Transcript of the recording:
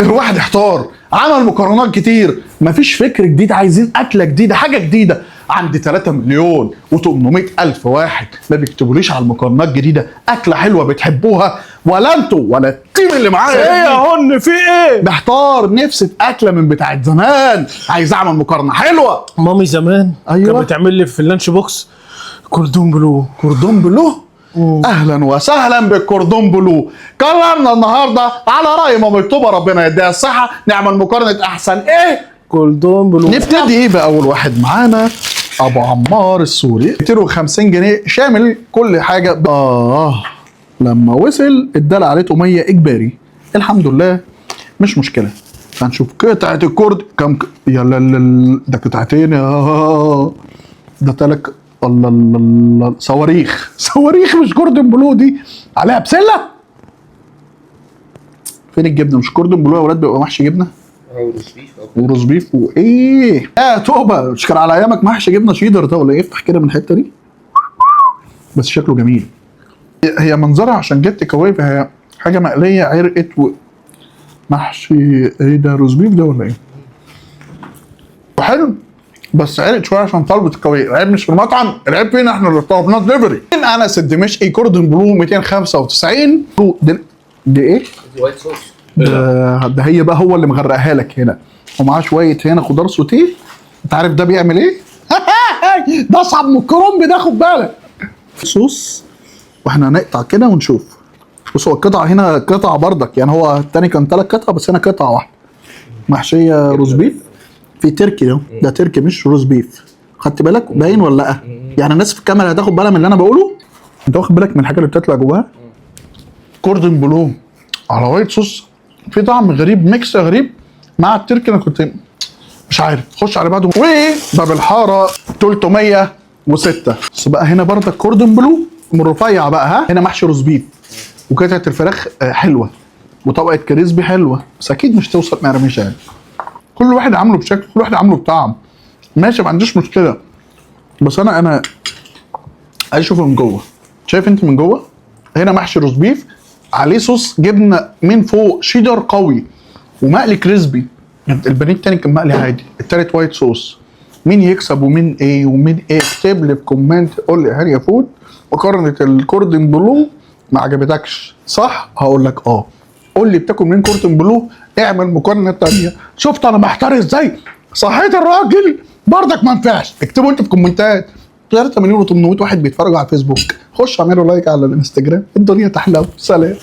الواحد احتار، عمل مقارنات كتير، مفيش فكر جديد، عايزين اكله جديده، حاجه جديده. عندي 3 مليون و800 الف واحد ما بيكتبوليش على المقارنات جديده اكله حلوه بتحبوها، ولا انتوا ولا التيم اللي معايا. ايه يا هن في ايه؟ محتار، نفسي في اكله من بتاعت زمان، عايز اعمل مقارنه حلوه. مامي زمان أيوة. كانت بتعمل لي في اللانش بوكس كوردون بلو. كوردون بلو. اهلا وسهلا بالكوردون بلو. قررنا النهارده على راي ماما مكتوبه ربنا يديها الصحه نعمل مقارنه احسن ايه كوردون بلو. نبتدي ايه باول واحد معانا؟ ابو عمار السوري 250 جنيه شامل كل حاجه. لما وصل اداله عليه طوميه اجباري، الحمد لله مش مشكله. هنشوف قطعه الكرد يا ده قطعتين ده تلك. الله صواريخ صواريخ، مش كوردون بلو دي عليها بسله. فين الجبنه؟ مش كوردون بلو يا ولاد بيبقى محشي جبنه وروز بيف وايه توبه. مش كان على ايامك محشي جبنه شيدر ده ولا ايه؟ افتح كده من الحته دي، بس شكله جميل. هي منظرها عشان جت كويب، هي حاجه مقليه عرقت محشي ايه ده؟ روز بيف ده ولا ايه؟ حلو بس عرق شويه عشان طلبت الكويب. العيب مش في المطعم، العيب فينا احنا اللي طلبناه دليفري. انس الدمشقي كوردون بلو 295. دي ايه؟ وايت صوص. ده هي بقى هو اللي مغرقها لك هنا، ومعاه شويه هنا خضار سوتيه. انت عارف ده بيعمل ايه؟ ده اصعب من الكرنب ده، خد بالك. صوص، واحنا هنقطع كده ونشوف. بص هو القطعه هنا قطعه بردك، يعني هو التاني كان 3 قطع بس هنا قطعه واحده محشيه روز بيف. في تركي ده تركي مش روز بيف، خدت بالك؟ باين ولا لا؟ يعني الناس في الكاميرا هتاخد بالها من اللي انا بقوله. انت واخد بالك من الحاجه اللي بتطلع جواها؟ كوردون بلو على وايت صوص، في طعم غريب، ميكس غريب مع التركي. انا كنت مش عارف. خش على بعده. وباب الحاره 306. بس بقى هنا برضك كوردون بلو من رفيع بقى. هنا محشي روز بيف وقطعه الفراخ حلوه وطبقه كريسبي حلوه، بس اكيد مش توصل مقرمشه يعني. كل واحد عامله بشكل، كل واحد عامله بطعم، ماشي ما عنديش مشكله. بس انا عايز اشوفه من جوه. شايف انت من جوه؟ هنا محشي روز بيف عليه صوص جبنه من فوق شيدر قوي ومقلي كريسبي. البانيه التاني كان مقلي عادي، التالت وايت صوص. مين يكسب ومين ايه ومين ايه؟ اكتب لي في كومنت، قول لي هل يا فود مقارنه الكوردون بلو ما عجبتكش صح؟ هقول لك قول لي بتاكل من كوردون بلو، اعمل مقارنه تانيه. شفت انا محتار ازاي؟ صحيت الراجل برضك ما ينفعش. اكتبوا انت في كومنتات. 3 مليون و800 واحد بيتفرجوا على الفيسبوك، خش اعملوا لايك على الانستجرام. الدنيا تحلو. سلام.